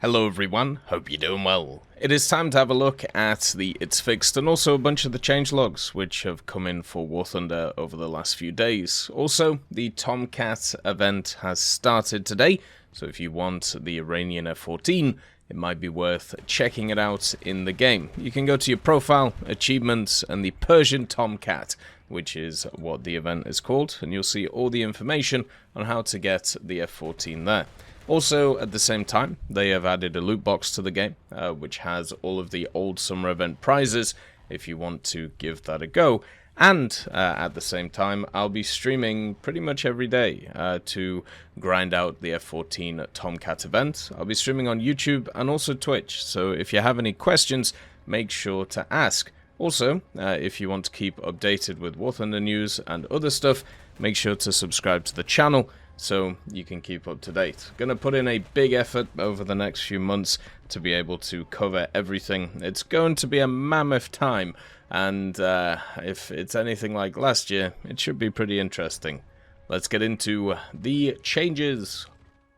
Hello everyone, hope you're doing well. It is time to have a look at the It's Fixed and also a bunch of the changelogs which have come in for War Thunder over the last few days. Also, the Tomcat event has started today, so if you want the Iranian F-14, it might be worth checking it out in the game. You can go to your profile, achievements, and the Persian Tomcat, which is what the event is called, and you'll see all the information on how to get the F-14 there. Also, at the same time, they have added a loot box to the game, which has all of the old summer event prizes, if you want to give that a go. And at the same time, I'll be streaming pretty much every day to grind out the F-14 Tomcat event. I'll be streaming on YouTube and also Twitch, so if you have any questions, make sure to ask. Also, if you want to keep updated with War Thunder news and other stuff, make sure to subscribe to the channel, so you can keep up to date. Gonna put in a big effort over the next few months to be able to cover everything. It's going to be a mammoth time, and if it's anything like last year, it should be pretty interesting. Let's get into the changes.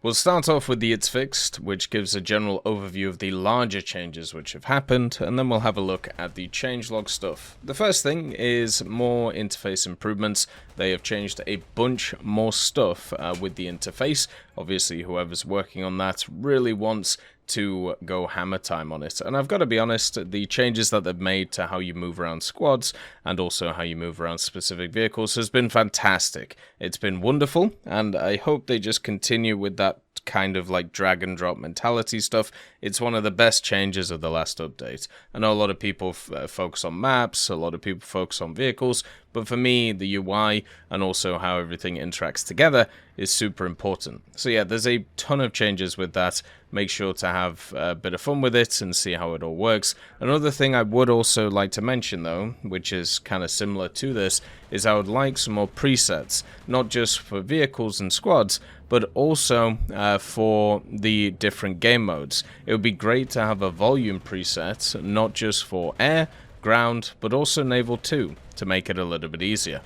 We'll start off with the It's Fixed, which gives a general overview of the larger changes which have happened, and then we'll have a look at the changelog stuff. The first thing is more interface improvements. They have changed a bunch more stuff with the interface. Obviously, whoever's working on that really wants to go hammer time on it. And I've got to be honest, the changes that they've made to how you move around squads and also how you move around specific vehicles has been fantastic. It's been wonderful, and I hope they just continue with that kind of like drag and drop mentality stuff. It's one of the best changes of the last update. I know a lot of people focus on maps, a lot of people focus on vehicles, but for me, the UI and also how everything interacts together is super important. So yeah, there's a ton of changes with that. Make sure to have a bit of fun with it and see how it all works. Another thing I would also like to mention though, which is kind of similar to this, is I would like some more presets, not just for vehicles and squads, but also for the different game modes. It would be great to have a volume preset, not just for air, ground, but also naval too, to make it a little bit easier.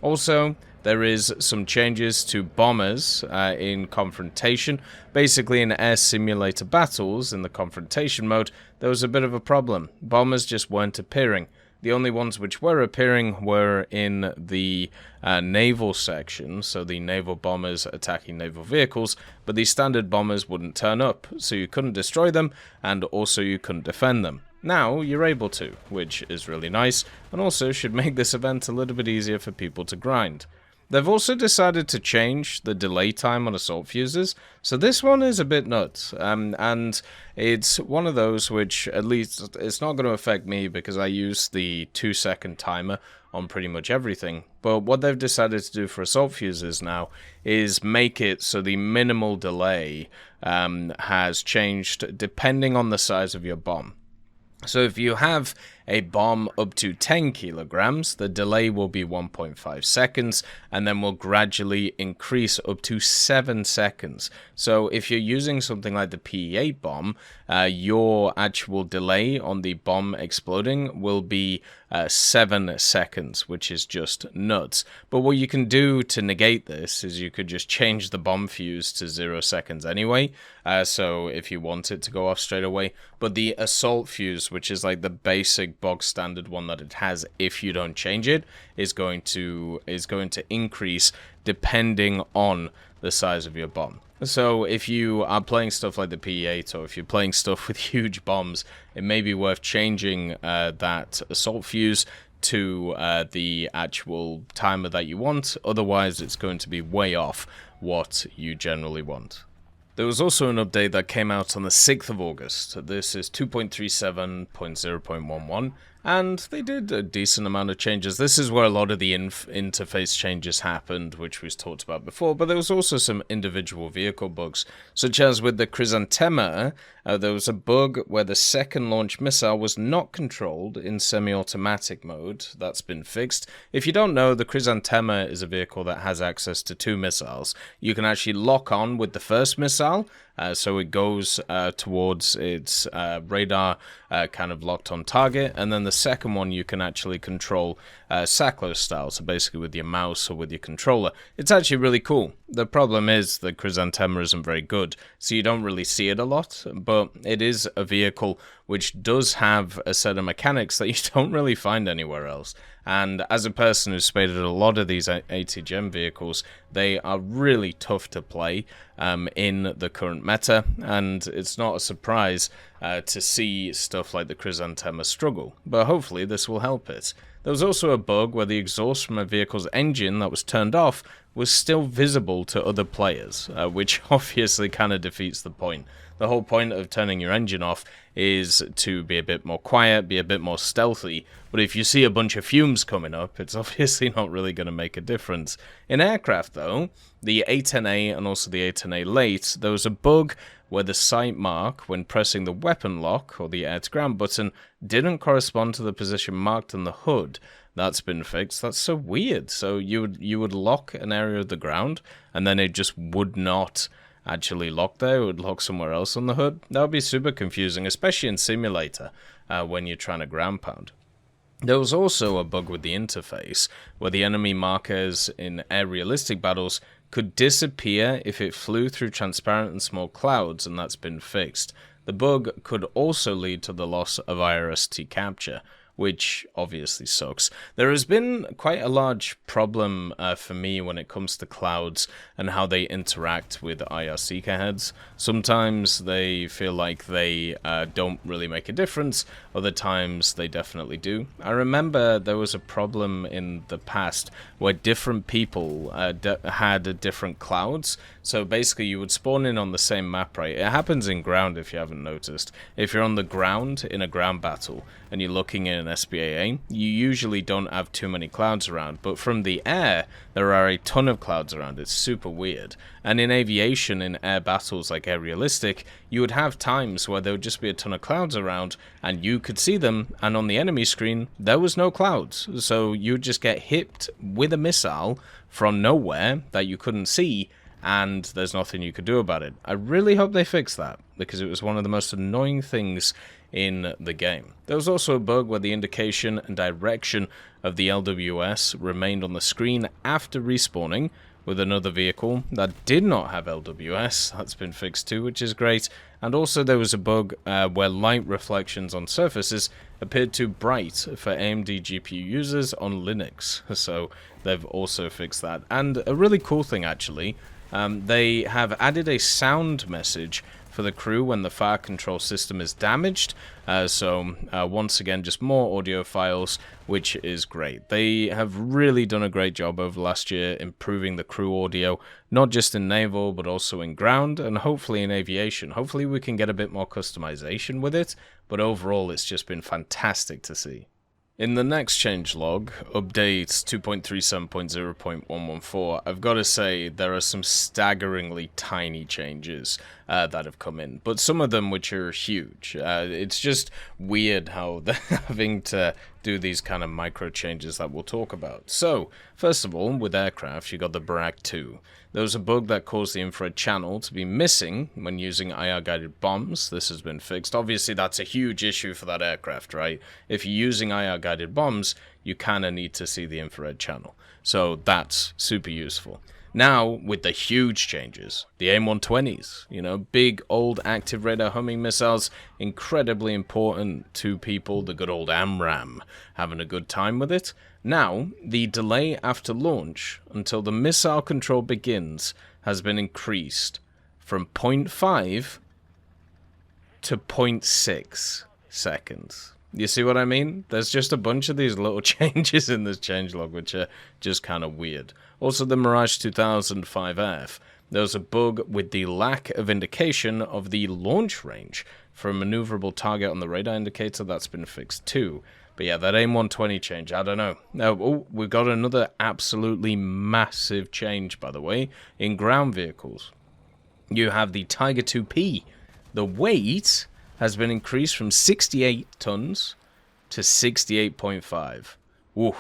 Also, there is some changes to bombers in Confrontation. Basically, in air simulator battles, in the Confrontation mode, there was a bit of a problem. Bombers just weren't appearing. The only ones which were appearing were in the naval section, so the naval bombers attacking naval vehicles, but the standard bombers wouldn't turn up, so you couldn't destroy them, and also you couldn't defend them. Now you're able to, which is really nice, and also should make this event a little bit easier for people to grind. They've also decided to change the delay time on assault fuses, so this one is a bit nuts, and it's one of those which, at least, it's not going to affect me because I use the 2-second timer on pretty much everything, but what they've decided to do for assault fuses now is make it so the minimal delay has changed depending on the size of your bomb. So if you have a bomb up to 10 kilograms, the delay will be 1.5 seconds, and then will gradually increase up to 7 seconds. So if you're using something like the PE-8 bomb, your actual delay on the bomb exploding will be 7 seconds, which is just nuts. But what you can do to negate this is you could just change the bomb fuse to 0 seconds anyway, so if you want it to go off straight away. But the assault fuse, which is like the basic bog standard one that it has if you don't change it, is going to increase depending on the size of your bomb. So if you are playing stuff like the PE-8 or if you're playing stuff with huge bombs, it may be worth changing that assault fuse to the actual timer that you want. Otherwise, it's going to be way off what you generally want. There was also an update that came out on the 6th of August. This is 2.37.0.11, and they did a decent amount of changes. This is where a lot of the interface changes happened, which we've talked about before, but there was also some individual vehicle bugs, such as with the Chrysanthema. There was a bug where the second launch missile was not controlled in semi-automatic mode. That's been fixed. If you don't know, the Chrysanthema is a vehicle that has access to 2 missiles. You can actually lock on with the first missile, So it goes towards its radar kind of locked on target, and then the second one you can actually control Sackler style, so basically with your mouse or with your controller. It's actually really cool. The problem is the Chrysanthemum isn't very good, so you don't really see it a lot, but it is a vehicle which does have a set of mechanics that you don't really find anywhere else. And as a person who's spaded a lot of these ATGM vehicles, they are really tough to play in the current meta, and it's not a surprise to see stuff like the Chrysanthemum struggle, but hopefully this will help it. There was also a bug where the exhaust from a vehicle's engine that was turned off was still visible to other players, which obviously kind of defeats the point. The whole point of turning your engine off is to be a bit more quiet, be a bit more stealthy, but if you see a bunch of fumes coming up, it's obviously not really going to make a difference. In aircraft though, the A10A and also the A10A late, there was a bug where the sight mark, when pressing the weapon lock, or the air to ground button, didn't correspond to the position marked on the hood. That's been fixed. That's so weird. So you would lock an area of the ground, and then it just would not actually lock there. It would lock somewhere else on the hood. That would be super confusing, especially in simulator when you're trying to ground pound. There was also a bug with the interface where the enemy markers in air realistic battles could disappear if it flew through transparent and small clouds, and that's been fixed. The bug could also lead to the loss of IRST capture, which obviously sucks. There has been quite a large problem for me when it comes to clouds and how they interact with IR seeker heads. Sometimes they feel like they don't really make a difference, other times they definitely do. I remember there was a problem in the past where different people had different clouds, so basically you would spawn in on the same map, right? It happens in ground if you haven't noticed. If you're on the ground in a ground battle and you're looking in an SBAA, you usually don't have too many clouds around, but from the air, there are a ton of clouds around. It's super weird. And in aviation, in air battles like Air Realistic, you would have times where there would just be a ton of clouds around, and you could see them, and on the enemy screen, there was no clouds. So you'd just get hit with a missile from nowhere that you couldn't see, and there's nothing you could do about it. I really hope they fix that, because it was one of the most annoying things in the game. There was also a bug where the indication and direction of the LWS remained on the screen after respawning with another vehicle that did not have LWS. That's been fixed too, which is great. And also there was a bug where light reflections on surfaces appeared too bright for AMD GPU users on Linux. So they've also fixed that. And a really cool thing actually, they have added a sound message for the crew when the fire control system is damaged. So once again, just more audio files, which is great. They have really done a great job over last year improving the crew audio, not just in naval, but also in ground, and hopefully in aviation. Hopefully we can get a bit more customization with it, but overall it's just been fantastic to see. In the next changelog, update 2.37.0.114, I've got to say there are some staggeringly tiny changes that have come in, but some of them which are huge. It's just weird how they're having to do these kind of micro changes that we'll talk about. So, first of all, with aircraft, you got the Barak 2. There was a bug that caused the infrared channel to be missing when using IR-guided bombs. This has been fixed. Obviously, that's a huge issue for that aircraft, right? If you're using IR-guided bombs, you kind of need to see the infrared channel. So that's super useful. Now, with the huge changes, the AIM-120s, you know, big old active radar homing missiles, incredibly important to people, the good old AMRAAM, having a good time with it. Now, the delay after launch until the missile control begins has been increased from 0.5 to 0.6 seconds. You see what I mean? There's just a bunch of these little changes in this changelog which are just kind of weird. Also, the Mirage 2005F. There was a bug with the lack of indication of the launch range for a maneuverable target on the radar indicator. That's been fixed too. But yeah, that AIM-120 change, I don't know. Now, we've got another absolutely massive change, by the way, in ground vehicles. You have the Tiger 2P. The weight has been increased from 68 tons to 68.5. Ooh,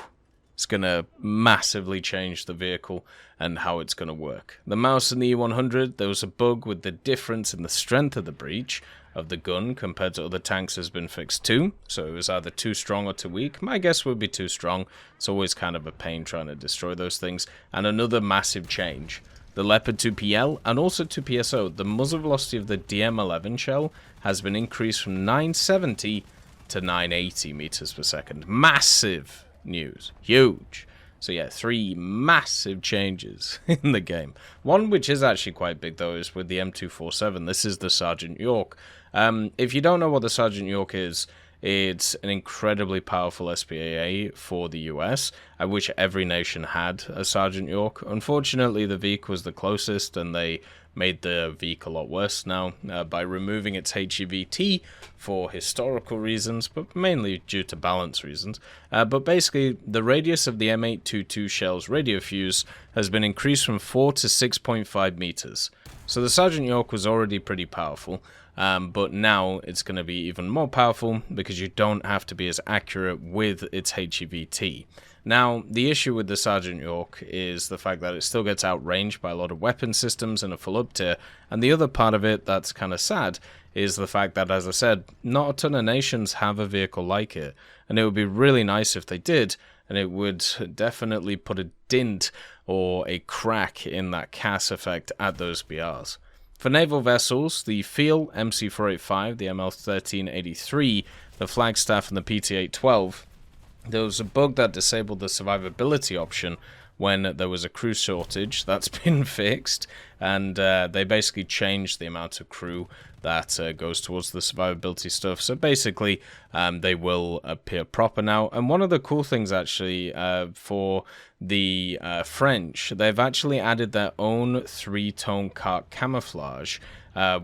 It's going to massively change the vehicle and how it's going to work. The mouse in the E100, there was a bug with the difference in the strength of the breech of the gun compared to other tanks has been fixed too. So it was either too strong or too weak. My guess would be too strong. It's always kind of a pain trying to destroy those things. And another massive change. The Leopard 2PL and also 2PSO, the muzzle velocity of the DM11 shell has been increased from 970 to 980 meters per second. Massive news. Huge. So yeah, 3 massive changes in the game. One which is actually quite big though is with the M247. This is the Sergeant York. If you don't know what the Sergeant York is, it's an incredibly powerful SPAA for the US. I wish every nation had a Sergeant York. Unfortunately, the Veek was the closest, and they made the Veek a lot worse now by removing its HEVT for historical reasons, but mainly due to balance reasons. But basically, the radius of the M822 shell's radio fuse has been increased from 4 to 6.5 meters. So the Sergeant York was already pretty powerful. But now it's going to be even more powerful because you don't have to be as accurate with its HEVT. Now, the issue with the Sergeant York is the fact that it still gets outranged by a lot of weapon systems in a full up tier, and the other part of it that's kind of sad is the fact that, as I said, not a ton of nations have a vehicle like it, and it would be really nice if they did, and it would definitely put a dint or a crack in that CAS effect at those BRs. For naval vessels, the Feel MC485, the ML1383, the Flagstaff, and the PT812, there was a bug that disabled the survivability option when there was a crew shortage. That's been fixed, and they basically changed the amount of crew that goes towards the survivability stuff. So basically, they will appear proper now. And one of the cool things, actually, for the French, they've actually added their own 3-tone cart camouflage,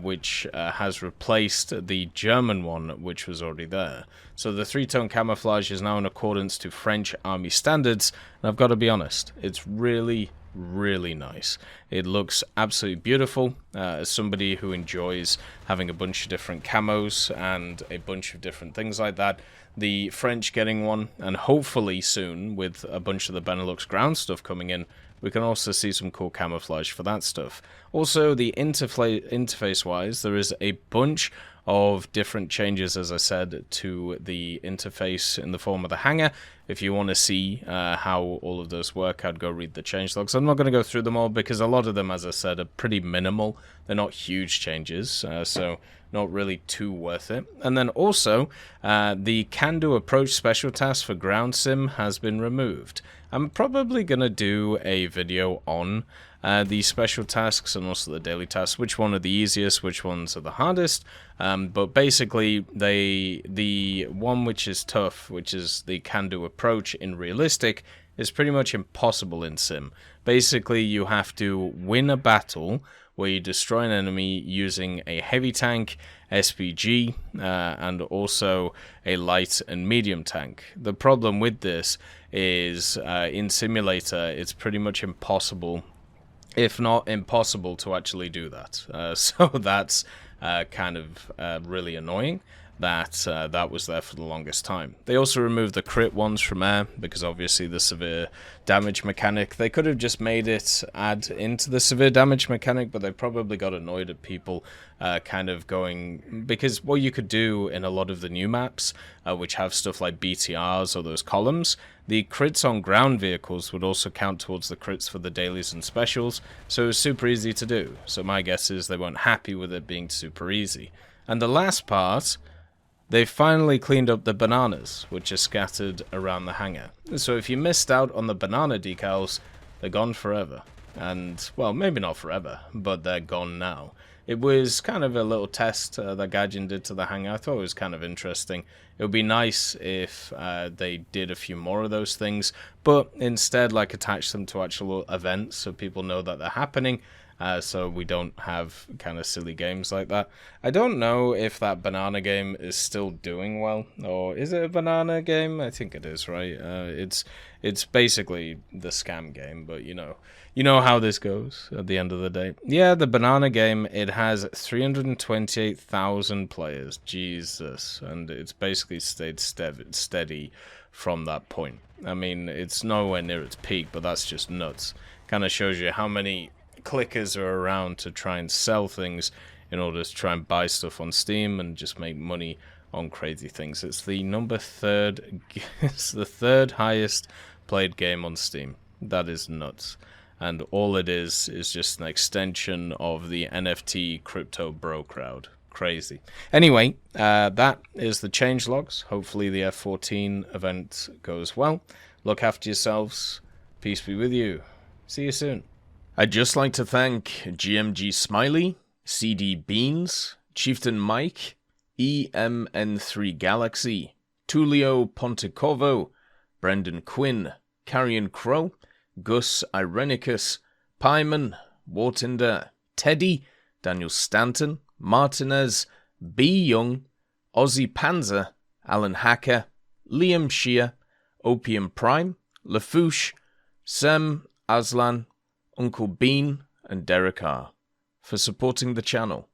which has replaced the German one, which was already there. So the 3-tone camouflage is now in accordance to French army standards, and I've got to be honest, it's really nice. It looks absolutely beautiful. As somebody who enjoys having a bunch of different camos and a bunch of different things like that, the French getting one, and hopefully soon with a bunch of the Benelux ground stuff coming in, we can also see some cool camouflage for that stuff. Also, the interface-wise, there is a bunch of different changes, as I said, to the interface in the form of the hangar. If you want to see how all of those work, I'd go read the changelogs. I'm not going to go through them all because a lot of them, as I said, are pretty minimal. They're not huge changes, so not really too worth it. And then also, the can-do approach special task for ground sim has been removed. I'm probably going to do a video on the special tasks and also the daily tasks, which one are the easiest, which ones are the hardest. But basically, the one which is tough, which is the can-do approach in realistic, is pretty much impossible in sim. Basically, you have to win a battle where you destroy an enemy using a heavy tank, SPG, and also a light and medium tank. The problem with this is in simulator, it's pretty much impossible, if not impossible, to actually do that. So that's kind of really annoying that that was there for the longest time. They also removed the crit ones from air because obviously the severe damage mechanic, they could have just made it add into the severe damage mechanic, but they probably got annoyed at people kind of going, because what you could do in a lot of the new maps, which have stuff like BTRs or those columns, the crits on ground vehicles would also count towards the crits for the dailies and specials, so it was super easy to do. So my guess is they weren't happy with it being super easy. And the last part, they finally cleaned up the bananas, which are scattered around the hangar. So if you missed out on the banana decals, they're gone forever. And, well, maybe not forever, but they're gone now. It was kind of a little test that Gaijin did to the hangar. I thought it was kind of interesting. It would be nice if they did a few more of those things, but instead, like, attach them to actual events so people know that they're happening. so we don't have kind of silly games like that. I don't know if that banana game is still doing well, or is it a banana game? I think it is, right? It's basically the scam game, but you know how this goes at the end of the day. Yeah, the banana game, it has 328,000 players. Jesus. And it's basically stayed steady from that point. I mean, it's nowhere near its peak, but that's just nuts. Kind of shows you how many clickers are around to try and sell things in order to try and buy stuff on Steam and just make money on crazy things. It's the it's the third highest played game on Steam. That is nuts. And all it is just an extension of the NFT crypto bro crowd. Crazy. Anyway, that is the Changelogs. Hopefully the F14 event goes well. Look after yourselves. Peace be with you. See you soon. I'd just like to thank GMG Smiley, CD Beans, Chieftain Mike, EMN3 Galaxy, Tulio Pontecorvo, Brendan Quinn, Carrion Crow, Gus Irenicus, Pyman, Wartinder, Teddy, Daniel Stanton, Martinez, B. Young, Ozzy Panzer, Alan Hacker, Liam Shear, Opium Prime, Lafouche, Sem, Aslan, Uncle Bean, and Derek R. for supporting the channel.